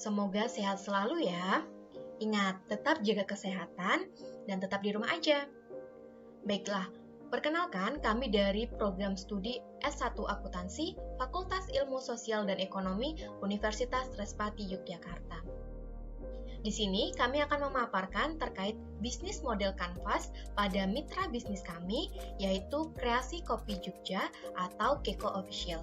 Semoga sehat selalu ya. Ingat, tetap jaga kesehatan dan tetap di rumah aja. Baiklah, perkenalkan kami dari program studi S1 Akuntansi Fakultas Ilmu Sosial dan Ekonomi Universitas Respati Yogyakarta. Di sini kami akan memaparkan terkait bisnis model kanvas pada mitra bisnis kami, yaitu Kreasi Kopi Jogja atau Keko Official.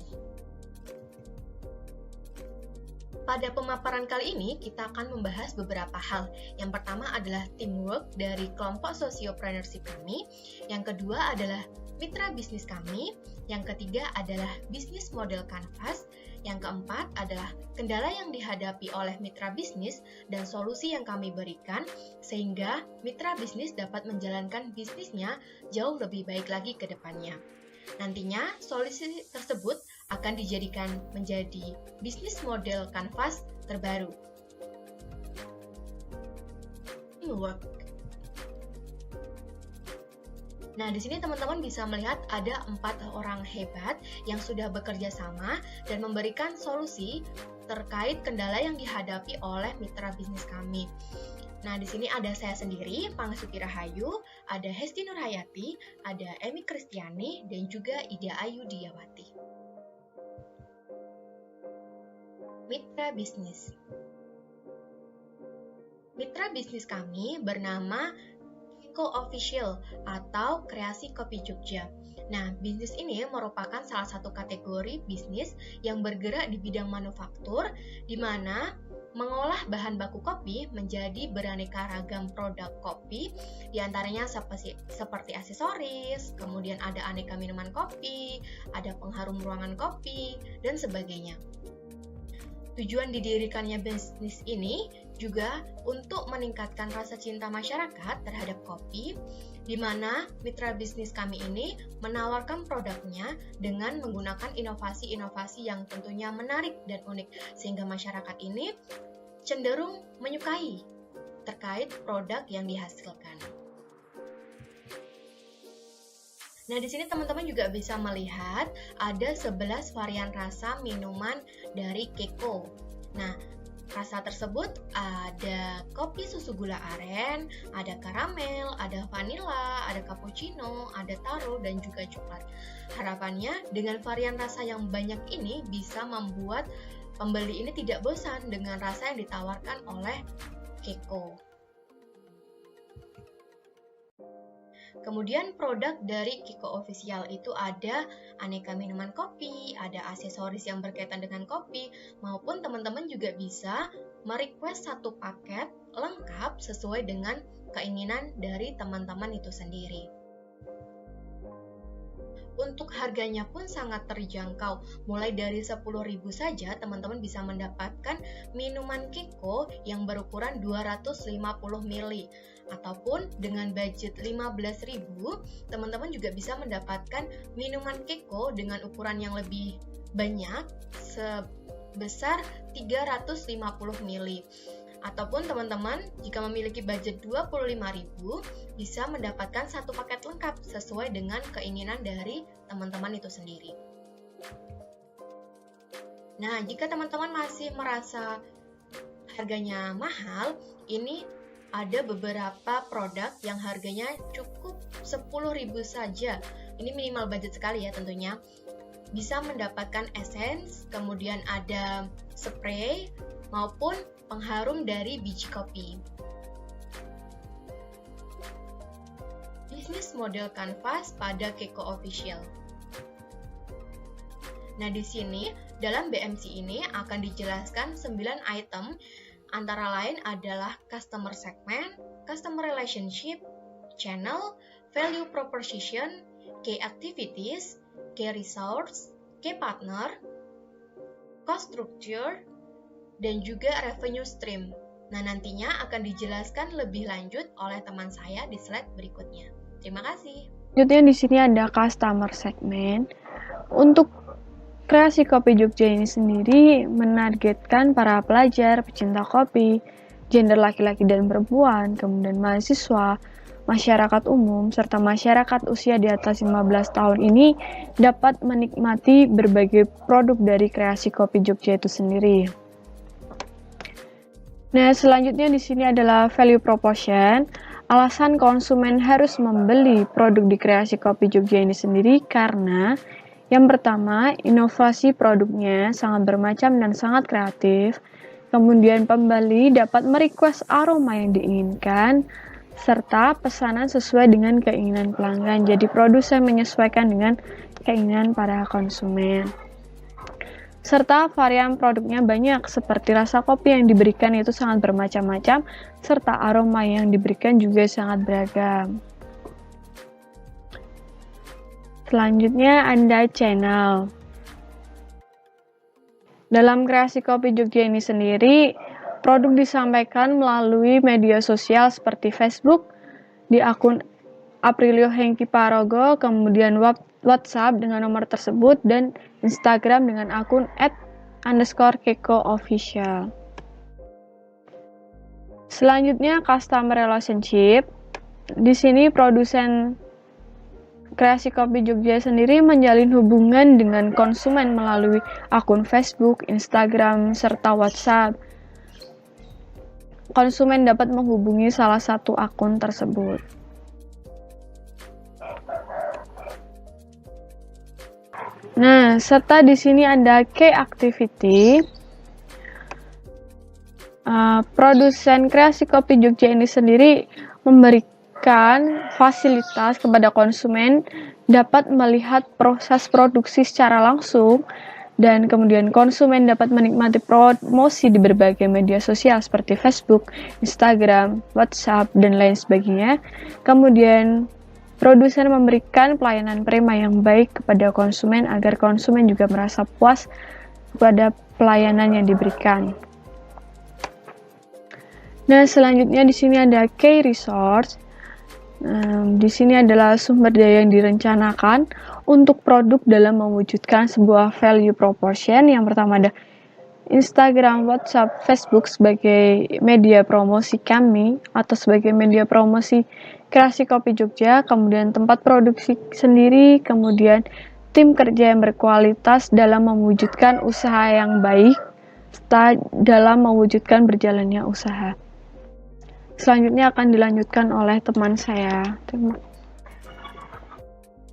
Pada pemaparan kali ini, kita akan membahas beberapa hal. Yang pertama adalah teamwork dari kelompok sociopreneurship kami. Yang kedua adalah mitra bisnis kami. Yang ketiga adalah bisnis model kanvas. Yang keempat adalah kendala yang dihadapi oleh mitra bisnis dan solusi yang kami berikan, sehingga mitra bisnis dapat menjalankan bisnisnya jauh lebih baik lagi ke depannya. Nantinya, solusi tersebut akan dijadikan menjadi bisnis model kanvas terbaru. Teamwork. Nah, di sini teman-teman bisa melihat ada 4 orang hebat yang sudah bekerja sama dan memberikan solusi terkait kendala yang dihadapi oleh mitra bisnis kami. Nah, di sini ada saya sendiri, Pangsuti Rahayu, ada Hesti Nurhayati, ada Emi Kristiani, dan juga Ida Ayu Diyawati. Mitra bisnis. Mitra bisnis kami bernama Keko Official atau Kreasi Kopi Jogja. Nah, bisnis ini merupakan salah satu kategori bisnis yang bergerak di bidang manufaktur, di mana mengolah bahan baku kopi menjadi beraneka ragam produk kopi, diantaranya seperti aksesoris, kemudian ada aneka minuman kopi, ada pengharum ruangan kopi, dan sebagainya. Tujuan didirikannya bisnis ini juga untuk meningkatkan rasa cinta masyarakat terhadap kopi, di mana mitra bisnis kami ini menawarkan produknya dengan menggunakan inovasi-inovasi yang tentunya menarik dan unik, sehingga masyarakat ini cenderung menyukai terkait produk yang dihasilkan. Nah, di sini teman-teman juga bisa melihat ada 11 varian rasa minuman dari Keko. Nah, rasa tersebut ada kopi susu gula aren, ada karamel, ada vanila, ada cappuccino, ada taro, dan juga coklat. Harapannya dengan varian rasa yang banyak ini bisa membuat pembeli ini tidak bosan dengan rasa yang ditawarkan oleh Keko. Kemudian produk dari Keko Official itu ada aneka minuman kopi, ada aksesoris yang berkaitan dengan kopi, maupun teman-teman juga bisa merequest satu paket lengkap sesuai dengan keinginan dari teman-teman itu sendiri. Untuk harganya pun sangat terjangkau, mulai dari 10.000 saja teman-teman bisa mendapatkan minuman Keko yang berukuran 250 ml. Ataupun dengan budget 15.000, teman-teman juga bisa mendapatkan minuman Keko dengan ukuran yang lebih banyak sebesar 350 ml. Ataupun teman-teman jika memiliki budget 25.000 bisa mendapatkan satu paket lengkap sesuai dengan keinginan dari teman-teman itu sendiri. Nah, jika teman-teman masih merasa harganya mahal, ini ada beberapa produk yang harganya cukup 10.000 saja. Ini minimal budget sekali ya tentunya. Bisa mendapatkan essence, kemudian ada spray maupun pengharum dari biji kopi. Bisnis model kanvas pada Keko Official. Nah, di sini dalam BMC ini akan dijelaskan 9 item, antara lain adalah customer segment, customer relationship, channel, value proposition, key activities, key resource, key partner, cost structure, dan juga revenue stream. Nah, nantinya akan dijelaskan lebih lanjut oleh teman saya di slide berikutnya. Terima kasih. Selanjutnya di sini ada customer segment. Untuk Kreasi Kopi Jogja ini sendiri menargetkan para pelajar, pecinta kopi, gender laki-laki dan perempuan, kemudian mahasiswa, masyarakat umum, serta masyarakat usia di atas 15 tahun ini dapat menikmati berbagai produk dari Kreasi Kopi Jogja itu sendiri. Nah, selanjutnya di sini adalah value proposition. Alasan konsumen harus membeli produk di Kreasi Kopi Jogja ini sendiri karena yang pertama, inovasi produknya sangat bermacam dan sangat kreatif. Kemudian pembeli dapat merequest aroma yang diinginkan, serta pesanan sesuai dengan keinginan pelanggan. Jadi produsen menyesuaikan dengan keinginan para konsumen. Serta varian produknya banyak, seperti rasa kopi yang diberikan itu sangat bermacam-macam, serta aroma yang diberikan juga sangat beragam. Selanjutnya ada channel. Dalam Kreasi Kopi Jogja ini sendiri, produk disampaikan melalui media sosial seperti Facebook, di akun Aprilio Hengki Parogo, kemudian WhatsApp dengan nomor tersebut, dan Instagram dengan akun @_kekoofficial. Selanjutnya customer relationship. Di sini produsen Kreasi Kopi Jogja sendiri menjalin hubungan dengan konsumen melalui akun Facebook, Instagram, serta WhatsApp. Konsumen dapat menghubungi salah satu akun tersebut. Nah, serta di sini ada key activity. Produsen Kreasi Kopi Jogja ini sendiri memberikan fasilitas kepada konsumen dapat melihat proses produksi secara langsung, dan kemudian konsumen dapat menikmati promosi di berbagai media sosial seperti Facebook, Instagram, WhatsApp, dan lain sebagainya. Kemudian produsen memberikan pelayanan prima yang baik kepada konsumen agar konsumen juga merasa puas kepada pelayanan yang diberikan. Nah, selanjutnya di sini ada key resource. Di sini adalah sumber daya yang direncanakan untuk produk dalam mewujudkan sebuah value proposition. Yang pertama ada Instagram, WhatsApp, Facebook sebagai media promosi kami atau sebagai media promosi Kreasi Kopi Jogja, kemudian tempat produksi sendiri, kemudian tim kerja yang berkualitas dalam mewujudkan usaha yang baik, serta dalam mewujudkan berjalannya usaha. Selanjutnya akan dilanjutkan oleh teman saya.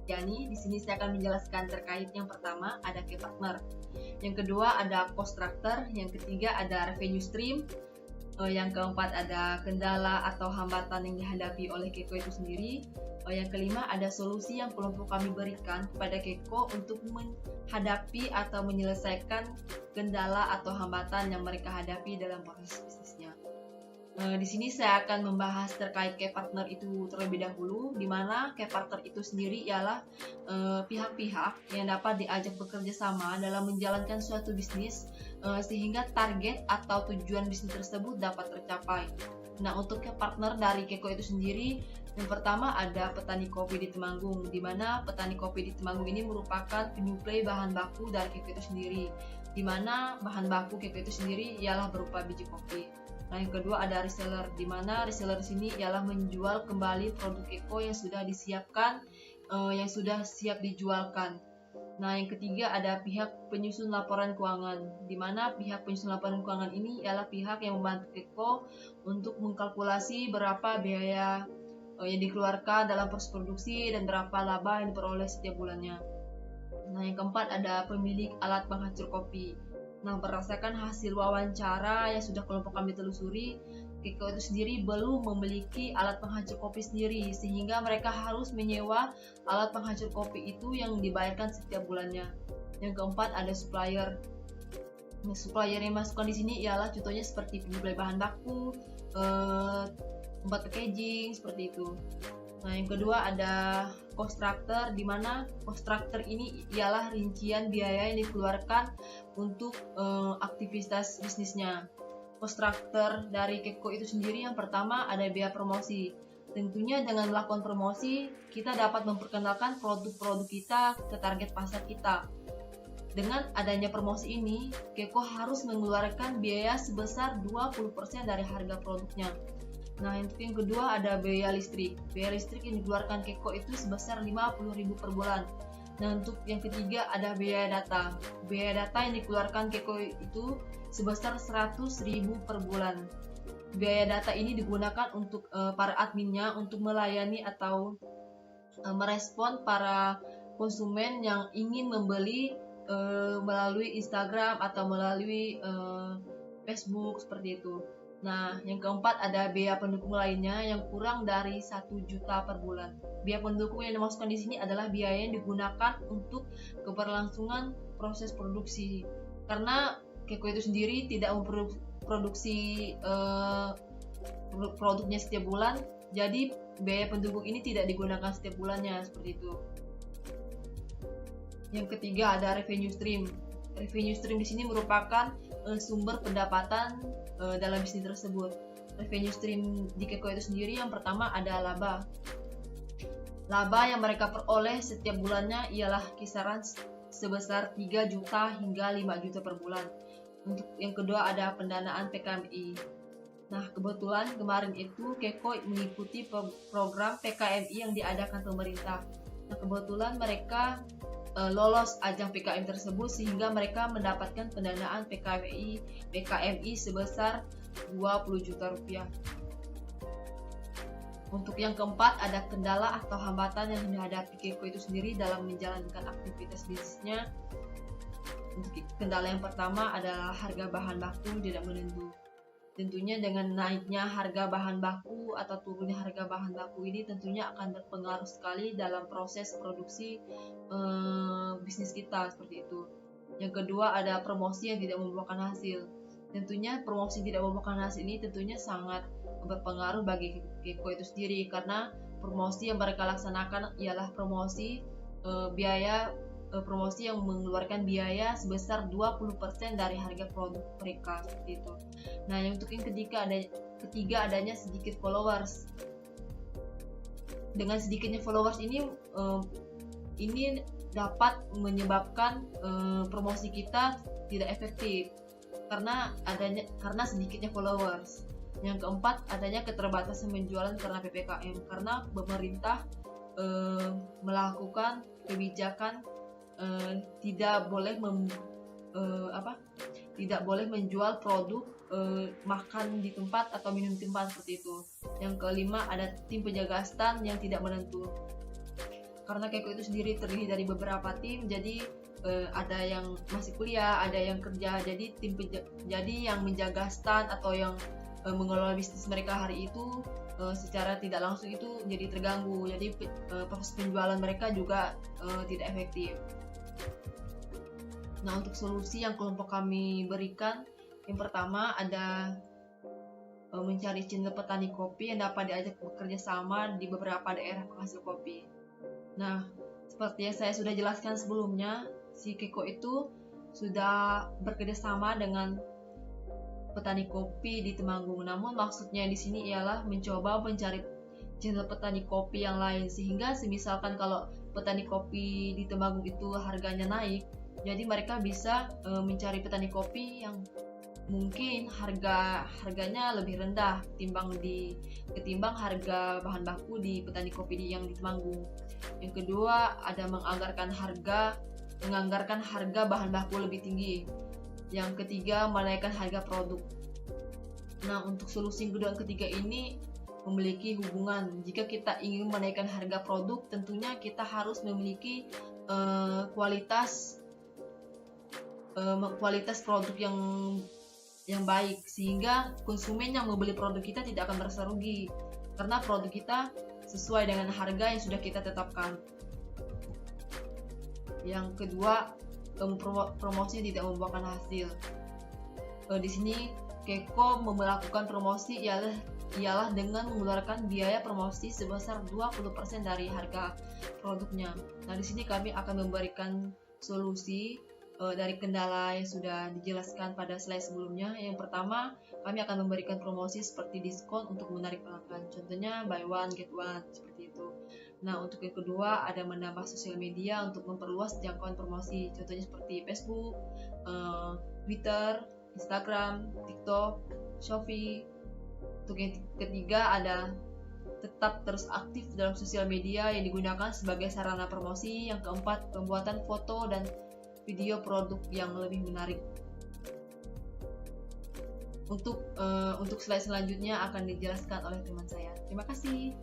Yani, di sini saya akan menjelaskan terkait yang pertama ada key partner, yang kedua ada cost structure, yang ketiga ada revenue stream, yang keempat ada kendala atau hambatan yang dihadapi oleh Keko itu sendiri, yang kelima ada solusi yang kelompok kami berikan kepada Keko untuk menghadapi atau menyelesaikan kendala atau hambatan yang mereka hadapi dalam proses bisnisnya. Di sini saya akan membahas terkait key partner itu terlebih dahulu, di mana key partner itu sendiri ialah pihak-pihak yang dapat diajak bekerja sama dalam menjalankan suatu bisnis sehingga target atau tujuan bisnis tersebut dapat tercapai. Nah, untuk key partner dari Keko itu sendiri, yang pertama ada petani kopi di Temanggung, di mana petani kopi di Temanggung ini merupakan penyuplai bahan baku dari Keko itu sendiri, di mana bahan baku Keko itu sendiri ialah berupa biji kopi. Nah, yang kedua ada reseller, di mana reseller di sini ialah menjual kembali produk Keko yang sudah disiapkan, yang sudah siap dijualkan. Nah, yang ketiga ada pihak penyusun laporan keuangan, di mana pihak penyusun laporan keuangan ini ialah pihak yang membantu Keko untuk mengkalkulasi berapa biaya yang dikeluarkan dalam proses produksi dan berapa laba yang diperoleh setiap bulannya. Nah, yang keempat ada pemilik alat penghancur kopi. Nah, berdasarkan hasil wawancara yang sudah kelompok kami telusuri, Keko itu sendiri belum memiliki alat penghancur kopi sendiri, sehingga mereka harus menyewa alat penghancur kopi itu yang dibayarkan setiap bulannya. Yang keempat ada supplier. Nah, supplier yang masukkan di sini ialah contohnya seperti penyuplai bahan baku, tempat packaging, seperti itu. Nah, yang kedua ada cost structure, di mana cost structure ini ialah rincian biaya yang dikeluarkan untuk aktivitas bisnisnya. Cost structure dari Keko itu sendiri yang pertama ada biaya promosi. Tentunya dengan melakukan promosi, kita dapat memperkenalkan produk-produk kita ke target pasar kita. Dengan adanya promosi ini, Keko harus mengeluarkan biaya sebesar 20% dari harga produknya. Nah, yang kedua ada biaya listrik. Biaya listrik yang dikeluarkan Keko itu sebesar 50.000 per bulan. Nah, untuk yang ketiga ada biaya data. Biaya data yang dikeluarkan Keko itu sebesar 100.000 per bulan. biaya data ini digunakan untuk para adminnya untuk melayani atau merespon para konsumen yang ingin membeli melalui Instagram atau melalui Facebook seperti itu. Nah, yang keempat ada biaya pendukung lainnya yang kurang dari 1 juta per bulan. Biaya pendukung yang dimaksudkan di sini adalah biaya yang digunakan untuk keberlangsungan proses produksi. Karena Keko itu sendiri tidak memproduksi produknya setiap bulan, jadi biaya pendukung ini tidak digunakan setiap bulannya seperti itu. Yang ketiga ada revenue stream. Revenue stream di sini merupakan sumber pendapatan dalam bisnis tersebut. Revenue stream di Keko itu sendiri yang pertama ada laba. Laba yang mereka peroleh setiap bulannya ialah kisaran sebesar 3 juta hingga 5 juta per bulan. Untuk yang kedua ada pendanaan PKMI. Nah, kebetulan kemarin itu Keko mengikuti program PKMI yang diadakan pemerintah. Nah, kebetulan mereka lolos ajang PKMI tersebut sehingga mereka mendapatkan pendanaan PKMI sebesar 20 juta rupiah. Untuk yang keempat ada kendala atau hambatan yang dihadapi Keko itu sendiri dalam menjalankan aktivitas bisnisnya. Untuk kendala yang pertama adalah harga bahan baku tidak menentu. Tentunya dengan naiknya harga bahan baku atau turunnya harga bahan baku ini tentunya akan berpengaruh sekali dalam proses produksi bisnis kita seperti itu. Yang kedua ada promosi yang tidak membuahkan hasil. Tentunya promosi tidak membuahkan hasil ini tentunya sangat berpengaruh bagi Keko itu sendiri karena promosi yang mereka laksanakan ialah promosi promosi yang mengeluarkan biaya sebesar 20% dari harga produk mereka seperti itu. Nah, yang untuk yang ketiga adanya sedikit followers. Dengan sedikitnya followers ini dapat menyebabkan promosi kita tidak efektif karena sedikitnya followers. Yang keempat adanya keterbatasan penjualan karena PPKM karena pemerintah melakukan kebijakan tidak boleh menjual produk makan di tempat atau minum di tempat seperti itu. Yang kelima ada tim penjaga stand yang tidak menentu. Karena Keko itu sendiri terdiri dari beberapa tim, jadi ada yang masih kuliah, ada yang kerja, jadi yang menjaga stand atau yang mengelola bisnis mereka hari itu secara tidak langsung itu jadi terganggu, jadi proses penjualan mereka juga tidak efektif. Nah, untuk solusi yang kelompok kami berikan, yang pertama ada mencari channel petani kopi yang dapat diajak bekerja sama di beberapa daerah penghasil kopi. Nah, seperti yang saya sudah jelaskan sebelumnya, si Keko itu sudah bekerja sama dengan petani kopi di Temanggung. Namun maksudnya di sini ialah mencoba mencari channel petani kopi yang lain, sehingga semisalkan kalau petani kopi di Temanggung itu harganya naik, jadi mereka bisa mencari petani kopi yang mungkin harganya lebih rendah ketimbang harga bahan baku di petani kopi yang di Temanggung. Yang kedua ada menganggarkan harga bahan baku lebih tinggi. Yang ketiga menaikkan harga produk. Nah, untuk solusi kedua dan ketiga ini memiliki hubungan. Jika kita ingin menaikkan harga produk, tentunya kita harus memiliki kualitas produk yang baik, sehingga konsumen yang membeli produk kita tidak akan merasa rugi karena produk kita sesuai dengan harga yang sudah kita tetapkan. Yang kedua, promosi tidak membuahkan hasil. Di sini Keko melakukan promosi ialah dengan mengeluarkan biaya promosi sebesar 20% dari harga produknya. Nah, di sini kami akan memberikan solusi dari kendala yang sudah dijelaskan pada slide sebelumnya. Yang pertama, kami akan memberikan promosi seperti diskon untuk menarik pelanggan. Contohnya buy one get one seperti itu. Nah, untuk yang kedua ada menambah sosial media untuk memperluas jangkauan promosi. Contohnya seperti Facebook, Twitter, Instagram, TikTok, Shopee. Untuk yang ketiga ada tetap terus aktif dalam sosial media yang digunakan sebagai sarana promosi. Yang keempat, pembuatan foto dan video produk yang lebih menarik. Untuk slide selanjutnya akan dijelaskan oleh teman saya. Terima kasih.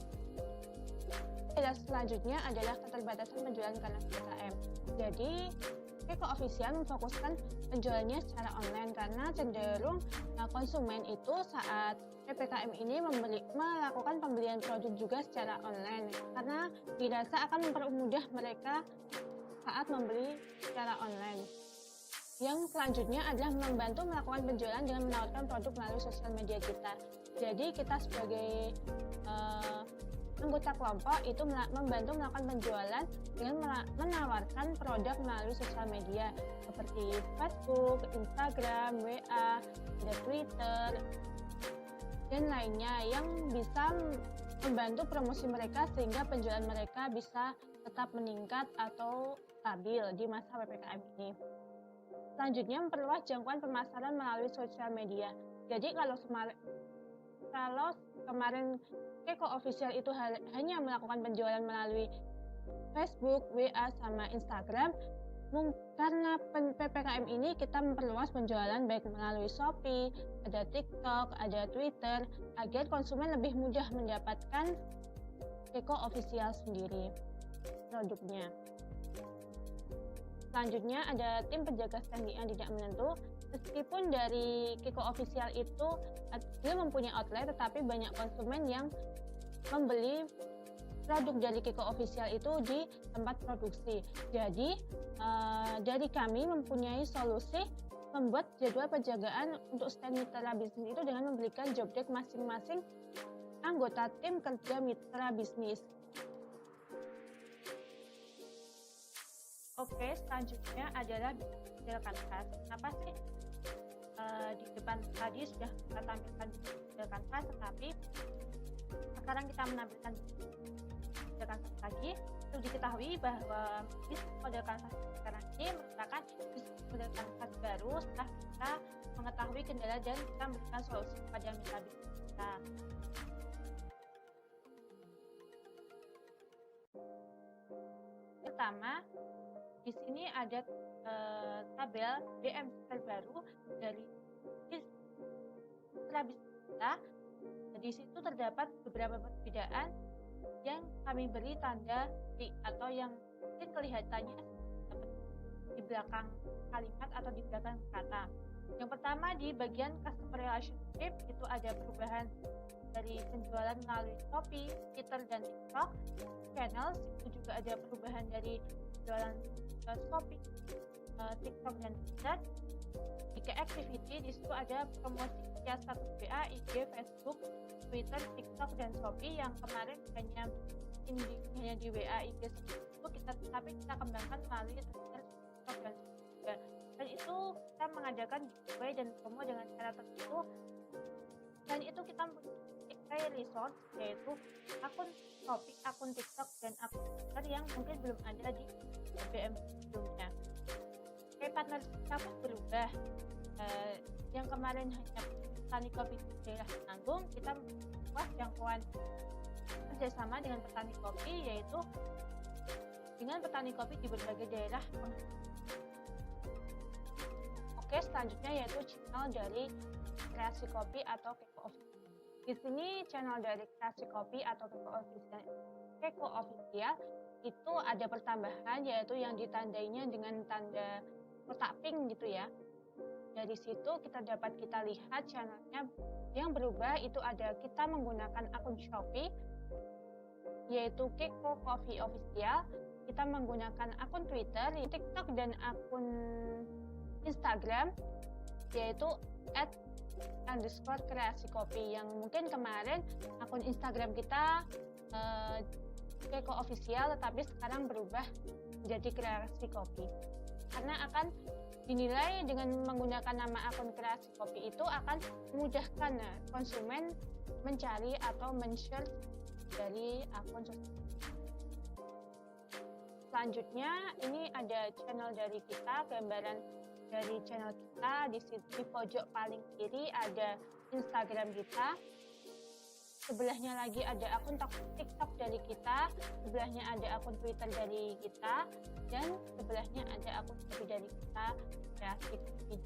Dan selanjutnya adalah keterbatasan penjualan karena PPKM. Jadi, Keko Official memfokuskan penjualannya secara online karena cenderung konsumen itu saat PPKM ini melakukan pembelian produk juga secara online karena dirasa akan mempermudah mereka saat membeli secara online. Yang selanjutnya adalah membantu melakukan penjualan dengan menawarkan produk melalui sosial media kita. Jadi kita sebagai anggota kelompok itu membantu melakukan penjualan dengan menawarkan produk melalui sosial media seperti Facebook, Instagram, WA, ada Twitter, dan lainnya yang bisa membantu promosi mereka sehingga penjualan mereka bisa tetap meningkat atau stabil di masa PPKM ini. Selanjutnya, memperluas jangkauan pemasaran melalui sosial media. Jadi kalau kemarin Keko Official itu hanya melakukan penjualan melalui Facebook, WA, sama Instagram, karena PPKM ini kita memperluas penjualan baik melalui Shopee, ada TikTok, ada Twitter, agar konsumen lebih mudah mendapatkan Keko Official sendiri produknya. Selanjutnya ada tim penjaga standing yang tidak menentu. Meskipun dari Keko Official itu dia mempunyai outlet, tetapi banyak konsumen yang membeli produk dari Keko Official itu di tempat produksi. Jadi dari kami mempunyai solusi membuat jadwal penjagaan untuk stand mitra bisnis itu dengan memberikan job desk masing-masing anggota tim kerja mitra bisnis. Oke, selanjutnya adalah model kanvas. Kenapa sih di depan tadi sudah kita tampilkan model kanvas, tetapi sekarang kita menampilkan model kanvas lagi. Untuk diketahui bahwa model kanvas sekarang ini merupakan model kanvas baru setelah kita mengetahui kendala dan kita memberikan solusi kepada mitra bisnis kita. Pertama, di sini ada tabel BM terbaru dari mitra bisnis kita. Di situ terdapat beberapa perbedaan yang kami beri tanda titik atau yang mungkin kelihatannya di belakang kalimat atau di belakang kata. Yang pertama di bagian customer relationship itu ada perubahan dari penjualan melalui Shopee, Twitter, dan TikTok. Channels itu juga ada perubahan dari penjualan Shopee, TikTok, dan Twitter. Jika activity di situ ada promosi via status WA, IG, Facebook, Twitter, TikTok, dan Shopee yang kemarin hanya di WA, IG, itu tapi kita kembangkan melalui Twitter, TikTok, dan Shopee. Dan itu kita mengadakan giveaway dan promo dengan cara tertentu. Dan itu kita mempunyai resource yaitu akun Shopee, akun TikTok, dan akun Twitter yang mungkin belum ada di BBM sebelumnya. Partner kita pun berubah. Yang kemarin hanya petani kopi di daerah Temanggung, kita membuat jangkauan kerjasama dengan petani kopi, yaitu dengan petani kopi di berbagai daerah. Oke, selanjutnya yaitu channel dari Kreasi Kopi atau Keko Official. Di sini channel dari Kreasi Kopi atau Keko Official itu ada pertambahan, yaitu yang ditandainya dengan tanda kotak pink gitu ya. Dari situ kita lihat channelnya yang berubah itu ada kita menggunakan akun Shopee yaitu Keko Coffee Official, kita menggunakan akun Twitter, TikTok, dan akun Instagram yaitu @_kreasikopi yang mungkin kemarin akun Instagram kita Keko Official tetapi sekarang berubah menjadi Kreasi Kopi karena akan dinilai dengan menggunakan nama akun Kreasi Kopi itu akan memudahkan konsumen mencari atau men-search dari akun sosial. Selanjutnya ini ada channel dari kita, gambaran dari channel kita. Di pojok paling kiri ada Instagram kita, sebelahnya lagi ada akun TikTok dari kita, sebelahnya ada akun Twitter dari kita, dan sebelahnya ada akun Shopee dari kita, Kreasi Kopi.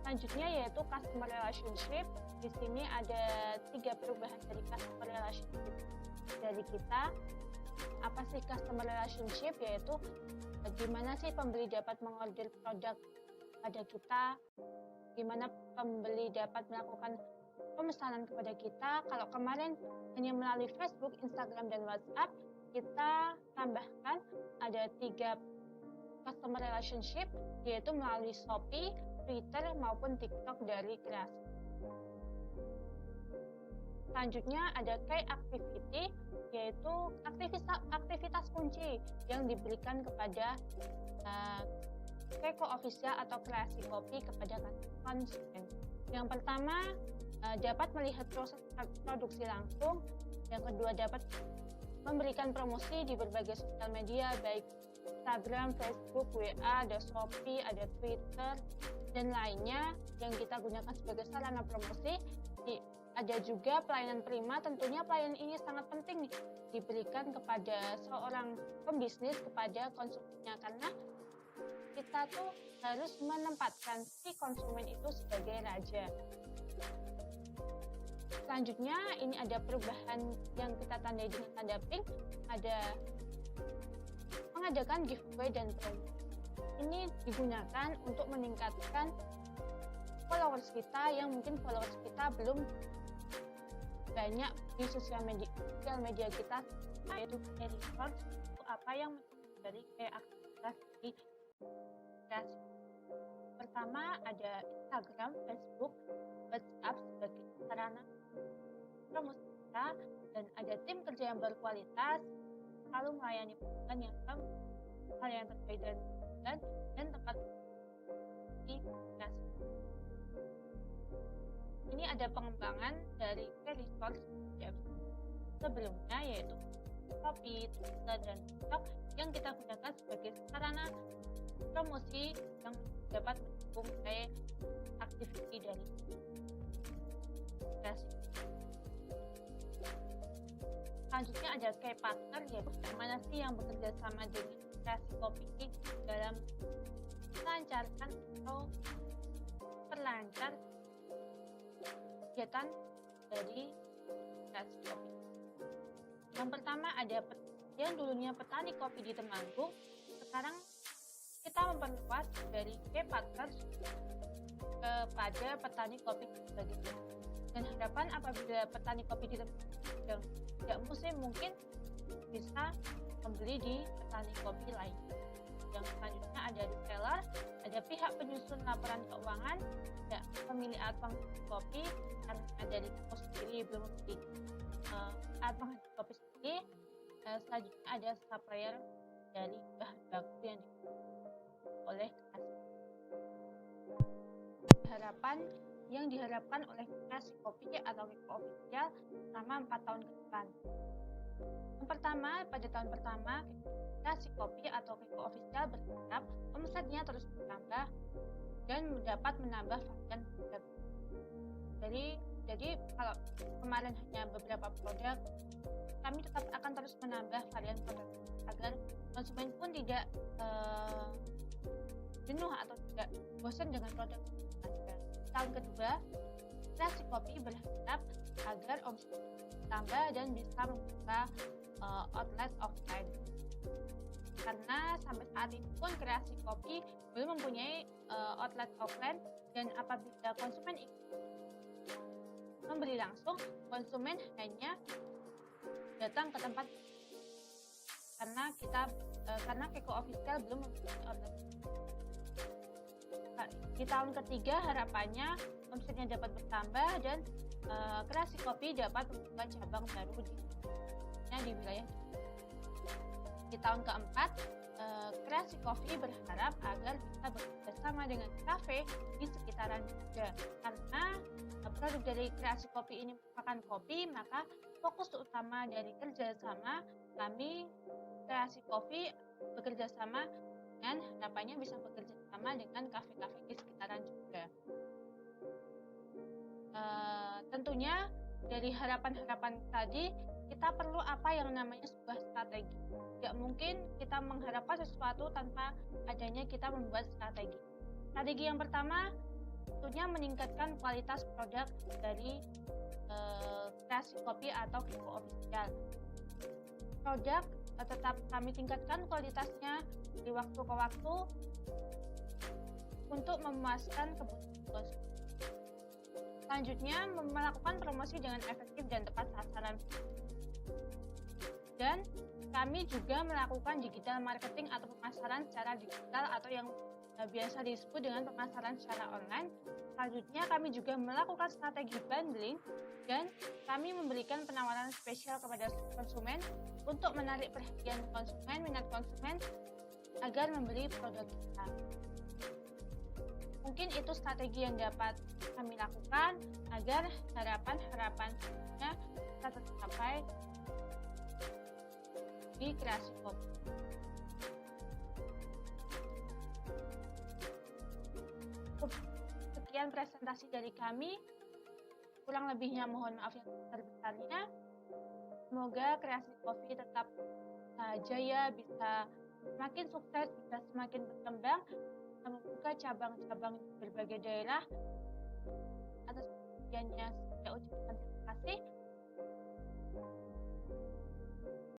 Selanjutnya yaitu customer relationship. Di sini ada 3 perubahan dari customer relationship dari kita. Apa sih customer relationship? Yaitu gimana sih pembeli dapat mengorder produk pada kita, gimana pembeli dapat melakukan pemesanan kepada kita. Kalau kemarin hanya melalui Facebook, Instagram, dan WhatsApp, kita tambahkan ada 3 customer relationship, yaitu melalui Shopee, Twitter, maupun TikTok dari kreasi. Selanjutnya ada key activity, yaitu aktivitas kunci yang diberikan kepada Keko Official atau kreasi kopi kepada konsumen. Yang pertama, dapat melihat proses produksi langsung. Yang kedua, dapat memberikan promosi di berbagai sosial media, baik Instagram, Facebook, WA, ada Shopee, ada Twitter, dan lainnya yang kita gunakan sebagai sarana promosi. Ada juga pelayanan prima. Tentunya pelayanan ini sangat penting nih, diberikan kepada seorang pembisnis kepada konsumennya, karena kita tuh harus menempatkan si konsumen itu sebagai raja. Selanjutnya ini ada perubahan yang kita tandai dengan tanda pink, ada mengadakan giveaway dan promo. Ini digunakan untuk meningkatkan followers kita yang mungkin followers kita belum banyak di sosial media kita, yaitu research apa yang dari aktivitas di kreasi. Pertama ada Instagram, Facebook, WhatsApp sebagai sarana promosi kita, dan ada tim kerja yang berkualitas, selalu melayani pelanggan yang hal yang terkait dan tepat di kreasi. Ini ada pengembangan dari resource sebelumnya, yaitu Shopee, Twitter, dan TikTok yang kita gunakan sebagai sarana promosi yang dapat mendukung aktiviti dari kreasi. Selanjutnya ada key partner, yaitu mana sih yang bekerja sama dengan kreasi kopi dalam melancarkan atau perlancar kegiatan dari kreasi kopi. Yang pertama ada yang dulunya petani kopi di Temanggung, sekarang kita memperluas dari key partner kepada petani kopi sebagai dan harapan apabila petani kopi di Temanggung tidak musim mungkin bisa membeli di petani kopi lain. Yang selanjutnya ada retailer, ada pihak penyusun laporan keuangan, ada pemilik alat penghasil kopi karena dari Keko sendiri belum memiliki alat penghasil kopi sendiri. Selanjutnya ada supplier dari bahan baku yang digunakan oleh kreasi. Harapan yang diharapkan oleh kreasi kopi atau Keko Official selama 4 tahun ke depan. Yang pertama, pada tahun pertama kreasi kopi atau Keko Official berharap omsetnya terus bertambah dan dapat menambah varian produk. Jadi kalau kemarin hanya beberapa produk, kami tetap akan terus menambah varian produk agar konsumen pun tidak jenuh atau tidak bosan dengan produk Anda. Tahun kedua, kreasi kopi berharap agar omset bertambah dan bisa membuka outlet offline. Karena sampai saat ini pun kreasi kopi belum mempunyai outlet offline, dan apabila konsumen membeli langsung, konsumen hanya datang ke tempat karena Keko Official belum mempunyai outlet. Di tahun ketiga harapannya omsetnya dapat bertambah dan kreasi kopi dapat membuka cabang baru di wilayah. Di tahun keempat, kreasi kopi berharap agar bisa bekerjasama dengan kafe di sekitaran juga. Karena produk dari kreasi kopi ini merupakan kopi, maka fokus utama dari kerjasama kami kreasi kopi bekerjasama dengan harapannya bisa bekerjasama dengan kafe-kafe di sekitaran juga. Tentunya dari harapan-harapan tadi kita perlu apa yang namanya sebuah strategi. Tidak mungkin kita mengharapkan sesuatu tanpa adanya kita membuat strategi. Strategi yang pertama, tentunya meningkatkan kualitas produk dari kreasi kopi atau Kiko Official. Produk tetap kami tingkatkan kualitasnya di waktu ke waktu untuk memuaskan kebutuhan konsumen. Selanjutnya, melakukan promosi dengan efektif dan tepat sasaran. Dan kami juga melakukan digital marketing atau pemasaran secara digital atau yang biasa disebut dengan pemasaran secara online. Selanjutnya, kami juga melakukan strategi bundling dan kami memberikan penawaran spesial kepada konsumen untuk menarik perhatian konsumen, minat konsumen agar membeli produk kita. Mungkin itu strategi yang dapat kami lakukan agar harapan-harapannya bisa tercapai di kreasi kopi. Sekian presentasi dari kami. Kurang lebihnya mohon maaf yang sebesar-besarnya. Semoga kreasi kopi tetap jaya, bisa semakin sukses, bisa semakin berkembang, bisa membuka cabang-cabang di berbagai daerah. Atas perhatiannya saya ucapkan terima kasih.